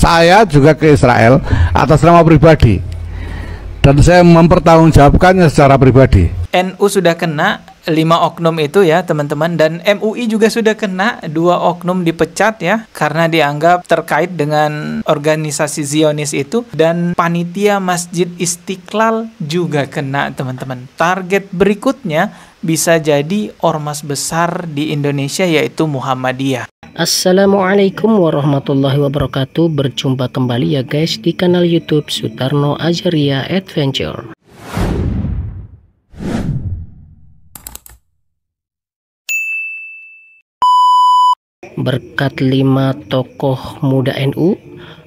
Saya juga ke Israel atas nama pribadi dan saya mempertanggungjawabkannya secara pribadi. NU sudah kena 5 oknum itu ya teman-teman, dan MUI juga sudah kena 2 oknum dipecat ya karena dianggap terkait dengan organisasi Zionis itu, dan panitia Masjid Istiqlal juga kena teman-teman. Target berikutnya bisa jadi ormas besar di Indonesia yaitu Muhammadiyah. Assalamualaikum warahmatullahi wabarakatuh. Berjumpa kembali ya guys di kanal YouTube Sutarno Ajaria Adventure. Berkat 5 tokoh muda NU,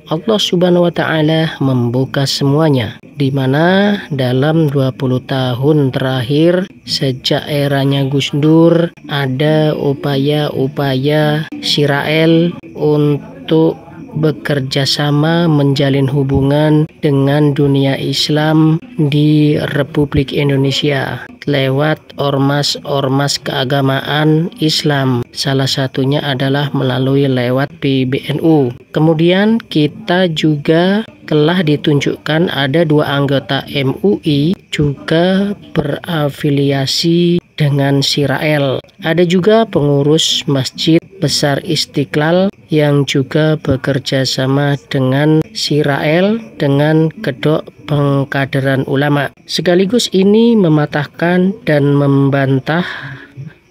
Allah Subhanahu wa Ta'ala membuka semuanya, di mana dalam 20 tahun terakhir sejak eranya Gus Dur ada upaya-upaya Israel untuk bekerja sama menjalin hubungan dengan dunia Islam di Republik Indonesia lewat ormas-ormas keagamaan Islam. Salah satunya adalah melalui lewat PBNU. Kemudian kita juga telah ditunjukkan ada 2 anggota MUI juga berafiliasi dengan Israel. Ada juga pengurus Masjid Besar Istiqlal yang juga bekerja sama dengan Israel dengan kedok pengkaderan ulama. Sekaligus ini mematahkan dan membantah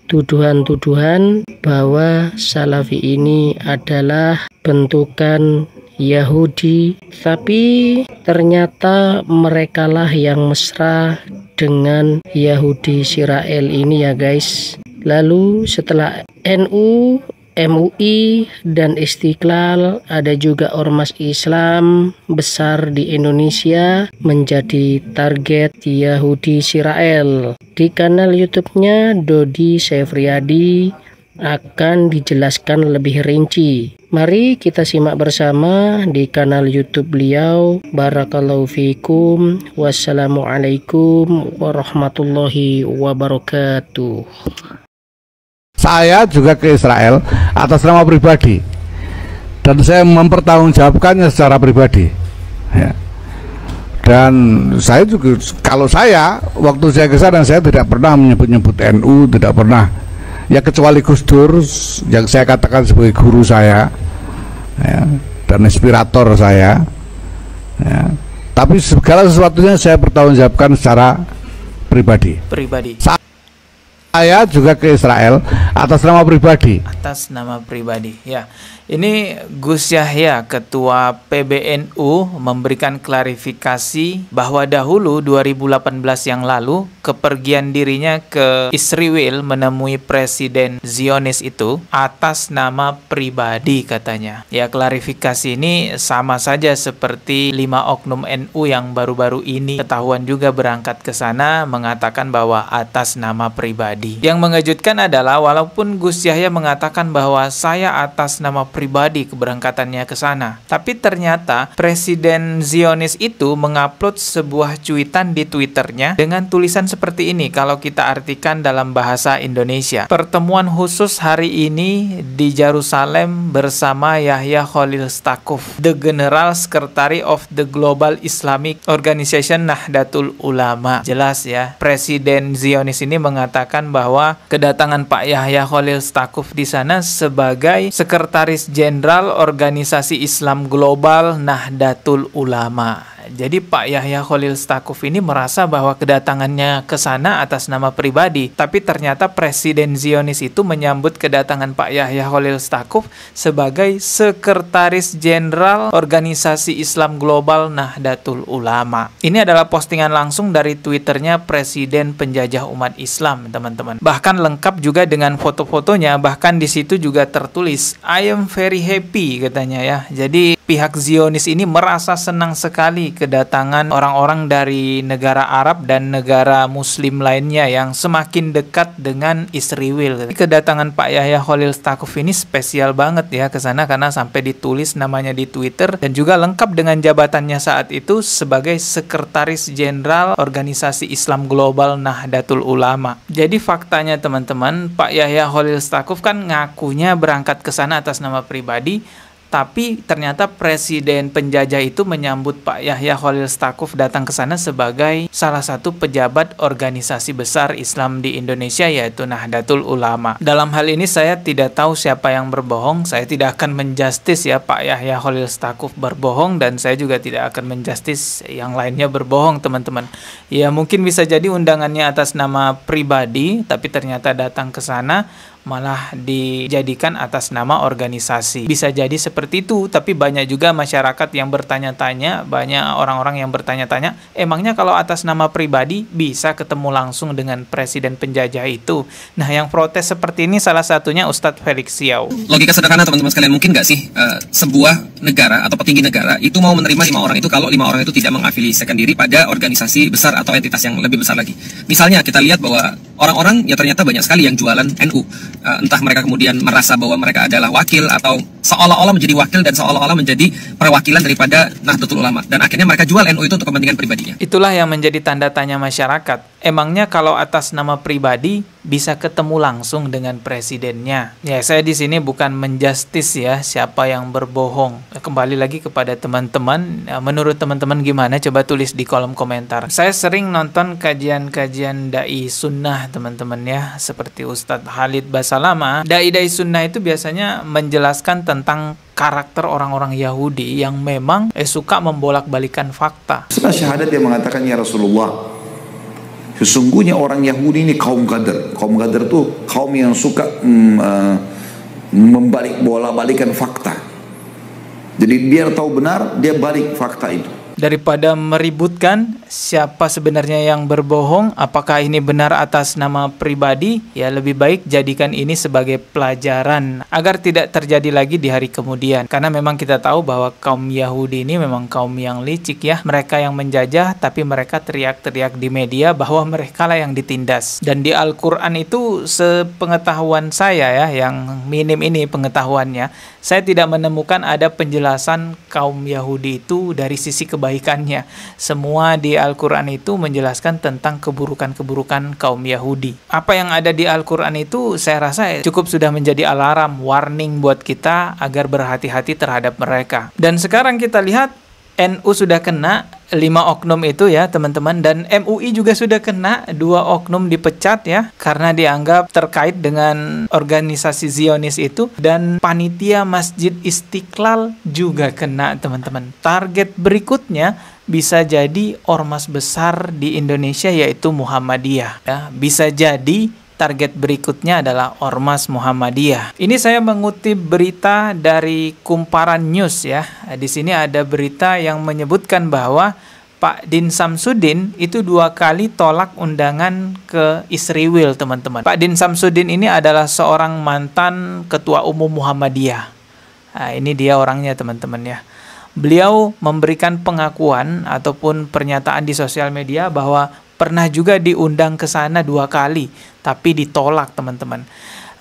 tuduhan-tuduhan bahwa Salafi ini adalah bentukan Yahudi, tapi ternyata merekalah yang mesra dengan Yahudi Israel ini ya guys. Lalu setelah NU, MUI, dan Istiqlal, ada juga ormas Islam besar di Indonesia menjadi target Yahudi Israel. Di kanal YouTube-nya Dodi Sefriadi akan dijelaskan lebih rinci. Mari kita simak bersama di kanal YouTube beliau. Barakallahu fikum. Wassalamualaikum warahmatullahi wabarakatuh. Saya juga ke Israel atas nama pribadi dan saya mempertanggungjawabkannya secara pribadi ya. Dan saya juga, kalau saya waktu saya ke sana, saya tidak pernah menyebut-nyebut NU, tidak pernah ya, kecuali Gus Dur yang saya katakan sebagai guru saya ya, dan inspirator saya ya. Tapi segala sesuatunya saya bertanggungjawabkan secara pribadi. Saya juga ke Israel atas nama pribadi. Ya. Ini Gus Yahya, Ketua PBNU, memberikan klarifikasi bahwa dahulu 2018 yang lalu kepergian dirinya ke Israel menemui Presiden Zionis itu atas nama pribadi katanya. Ya, klarifikasi ini sama saja seperti 5 oknum NU yang baru-baru ini ketahuan juga berangkat ke sana mengatakan bahwa atas nama pribadi. Yang mengejutkan adalah walaupun Gus Yahya mengatakan bahwa saya atas nama pribadi keberangkatannya ke sana, tapi ternyata Presiden Zionis itu mengupload sebuah cuitan di Twitternya dengan tulisan seperti ini kalau kita artikan dalam bahasa Indonesia. Pertemuan khusus hari ini di Yerusalem bersama Yahya Khalil Stakuf, the General Secretary of the Global Islamic Organization Nahdlatul Ulama. Jelas ya, Presiden Zionis ini mengatakan bahwa kedatangan Pak Yahya Khalil Stakuf di sana sebagai Sekretaris Jenderal Organisasi Islam Global Nahdlatul Ulama. Jadi Pak Yahya Khalil Stakuf ini merasa bahwa kedatangannya ke sana atas nama pribadi, tapi ternyata Presiden Zionis itu menyambut kedatangan Pak Yahya Khalil Stakuf sebagai Sekretaris Jenderal Organisasi Islam Global Nahdlatul Ulama. Ini adalah postingan langsung dari Twitternya Presiden Penjajah Umat Islam, teman-teman. Bahkan lengkap juga dengan foto-fotonya, bahkan di situ juga tertulis I am very happy katanya ya. Jadi pihak Zionis ini merasa senang sekali kedatangan orang-orang dari negara Arab dan negara Muslim lainnya yang semakin dekat dengan Israel. Kedatangan Pak Yahya Khalil Stakuf ini spesial banget ya ke sana karena sampai ditulis namanya di Twitter dan juga lengkap dengan jabatannya saat itu sebagai Sekretaris Jenderal Organisasi Islam Global Nahdlatul Ulama. Jadi faktanya teman-teman, Pak Yahya Khalil Stakuf kan ngakunya berangkat ke sana atas nama pribadi, Tapi ternyata presiden penjajah itu menyambut Pak Yahya Khalil Stakuf datang ke sana sebagai salah satu pejabat organisasi besar Islam di Indonesia, yaitu Nahdlatul Ulama. Dalam hal ini saya tidak tahu siapa yang berbohong. Saya tidak akan menjustis ya Pak Yahya Khalil Stakuf berbohong, dan saya juga tidak akan menjustis yang lainnya berbohong, teman-teman. Ya mungkin bisa jadi undangannya atas nama pribadi, tapi ternyata datang ke sana malah dijadikan atas nama organisasi. Bisa jadi seperti itu, tapi banyak juga masyarakat yang bertanya-tanya, banyak orang-orang yang bertanya-tanya, emangnya kalau atas nama pribadi bisa ketemu langsung dengan presiden penjajah itu? Nah, yang protes seperti ini salah satunya Ustadz Felix Xiao. Logika sederhana teman-teman sekalian, mungkin nggak sih sebuah negara atau petinggi negara itu mau menerima 5 orang itu kalau 5 orang itu tidak mengafiliasikan diri pada organisasi besar atau entitas yang lebih besar lagi. Misalnya kita lihat bahwa orang-orang ya ternyata banyak sekali yang jualan NU. Entah mereka kemudian merasa bahwa mereka adalah wakil atau seolah-olah menjadi wakil dan seolah-olah menjadi perwakilan daripada Nahdlatul Ulama, dan akhirnya mereka jual NU itu untuk kepentingan pribadinya. Itulah yang menjadi tanda tanya masyarakat. Emangnya kalau atas nama pribadi bisa ketemu langsung dengan presidennya? Ya, saya di sini bukan menjustis ya siapa yang berbohong. Kembali lagi kepada teman-teman. Menurut teman-teman gimana? Coba tulis di kolom komentar. Saya sering nonton kajian-kajian dai sunnah, teman-teman ya, seperti Ustadz Khalid Basalamah. Dai-dai sunnah itu biasanya menjelaskan tentang karakter orang-orang Yahudi yang memang suka membolak-balikan fakta. Setelah syahadat dia mengatakan, ya Rasulullah, sesungguhnya orang Yahudi ini kaum Qadar. Kaum Qadar itu kaum yang suka membalik-balikan fakta. Jadi biar tahu benar, dia balik fakta itu. Daripada meributkan siapa sebenarnya yang berbohong, apakah ini benar atas nama pribadi, ya lebih baik jadikan ini sebagai pelajaran agar tidak terjadi lagi di hari kemudian. Karena memang kita tahu bahwa kaum Yahudi ini memang kaum yang licik ya. Mereka yang menjajah, tapi mereka teriak-teriak di media bahwa mereka lah yang ditindas. Dan di Al-Quran itu, sepengetahuan saya ya, yang minim ini pengetahuannya, saya tidak menemukan ada penjelasan kaum Yahudi itu dari sisi kebaikannya. Semua di Al-Quran itu menjelaskan tentang keburukan-keburukan kaum Yahudi. Apa yang ada di Al-Quran itu saya rasa cukup sudah menjadi alarm, warning buat kita agar berhati-hati terhadap mereka. Dan sekarang kita lihat NU sudah kena 5 oknum itu ya teman-teman, dan MUI juga sudah kena 2 oknum dipecat ya karena dianggap terkait dengan organisasi Zionis itu, dan panitia Masjid Istiqlal juga kena teman-teman. Target berikutnya bisa jadi ormas besar di Indonesia yaitu Muhammadiyah ya, bisa jadi target berikutnya adalah Ormas Muhammadiyah. Ini saya mengutip berita dari Kumparan News ya. Di sini ada berita yang menyebutkan bahwa Pak Din Samsudin itu 2 kali tolak undangan ke Israel, teman-teman. Pak Din Samsudin ini adalah seorang mantan Ketua Umum Muhammadiyah. Nah, ini dia orangnya, teman-teman ya. Beliau memberikan pengakuan ataupun pernyataan di sosial media bahwa pernah juga diundang ke sana 2 kali, tapi ditolak, teman-teman.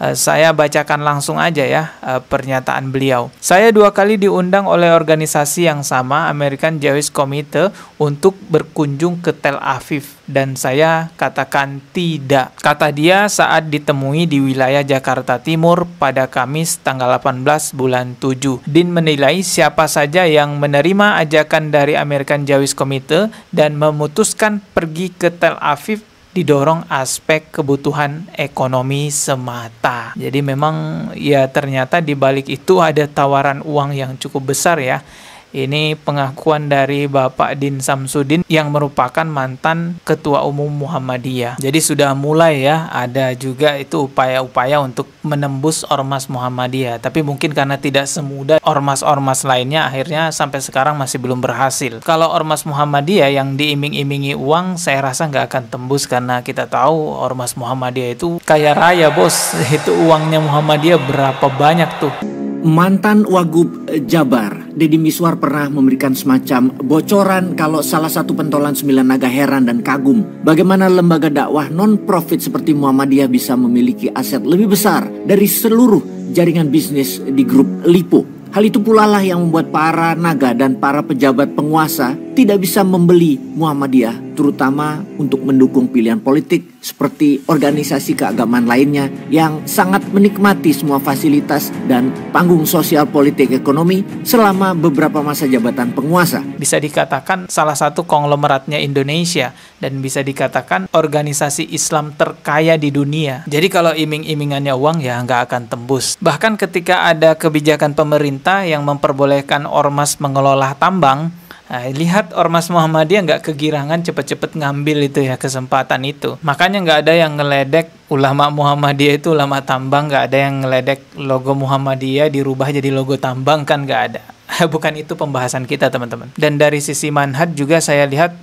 Saya bacakan langsung aja ya pernyataan beliau. Saya 2 kali diundang oleh organisasi yang sama, American Jewish Committee, untuk berkunjung ke Tel Aviv, dan saya katakan tidak. Kata dia saat ditemui di wilayah Jakarta Timur pada Kamis tanggal 18 bulan 7. Din menilai siapa saja yang menerima ajakan dari American Jewish Committee dan memutuskan pergi ke Tel Aviv didorong aspek kebutuhan ekonomi semata. Jadi memang ya ternyata di balik itu ada tawaran uang yang cukup besar ya. Ini pengakuan dari Bapak Din Samsudin yang merupakan mantan Ketua Umum Muhammadiyah. Jadi sudah mulai ya ada juga itu upaya-upaya untuk menembus Ormas Muhammadiyah. Tapi mungkin karena tidak semudah ormas-ormas lainnya, akhirnya sampai sekarang masih belum berhasil. Kalau Ormas Muhammadiyah yang diiming-imingi uang, saya rasa nggak akan tembus karena kita tahu Ormas Muhammadiyah itu kaya raya, bos. Itu uangnya Muhammadiyah berapa banyak tuh. Mantan Wagub Jabar, Deddy Miswar, pernah memberikan semacam bocoran kalau salah satu pentolan 9 naga heran dan kagum bagaimana lembaga dakwah non-profit seperti Muhammadiyah bisa memiliki aset lebih besar dari seluruh jaringan bisnis di grup Lipo. Hal itu pula lah yang membuat para naga dan para pejabat penguasa tidak bisa membeli Muhammadiyah terutama untuk mendukung pilihan politik seperti organisasi keagamaan lainnya yang sangat menikmati semua fasilitas dan panggung sosial politik ekonomi selama beberapa masa jabatan penguasa. Bisa dikatakan salah satu konglomeratnya Indonesia dan bisa dikatakan organisasi Islam terkaya di dunia. Jadi kalau iming-imingannya uang ya nggak akan tembus. Bahkan ketika ada kebijakan pemerintah yang memperbolehkan ormas mengelola tambang, nah, lihat Ormas Muhammadiyah nggak kegirangan cepet-cepet ngambil itu ya kesempatan itu. Makanya nggak ada yang ngeledek ulama Muhammadiyah itu ulama tambang, nggak ada yang ngeledek logo Muhammadiyah dirubah jadi logo tambang, kan nggak ada. Bukan itu pembahasan kita teman-teman. Dan dari sisi manhaj juga saya lihat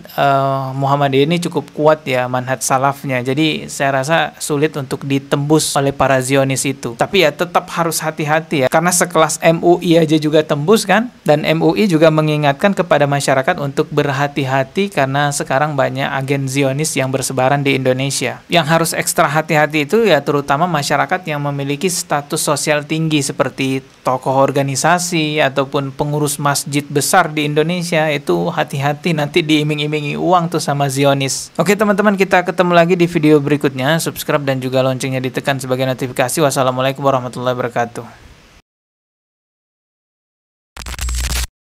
Muhammadiyah ini cukup kuat ya manhaj salafnya. Jadi saya rasa sulit untuk ditembus oleh para Zionis itu. Tapi ya tetap harus hati-hati ya. Karena sekelas MUI aja juga tembus kan. Dan MUI juga mengingatkan kepada masyarakat untuk berhati-hati karena sekarang banyak agen Zionis yang bersebaran di Indonesia. Yang harus ekstra hati-hati itu ya terutama masyarakat yang memiliki status sosial tinggi seperti tokoh organisasi ataupun pengurus masjid besar di Indonesia. Itu hati-hati nanti diiming-imingi uang tuh sama Zionis. Oke teman-teman, kita ketemu lagi di video berikutnya. Subscribe dan juga loncengnya ditekan sebagai notifikasi. Wassalamualaikum warahmatullahi wabarakatuh.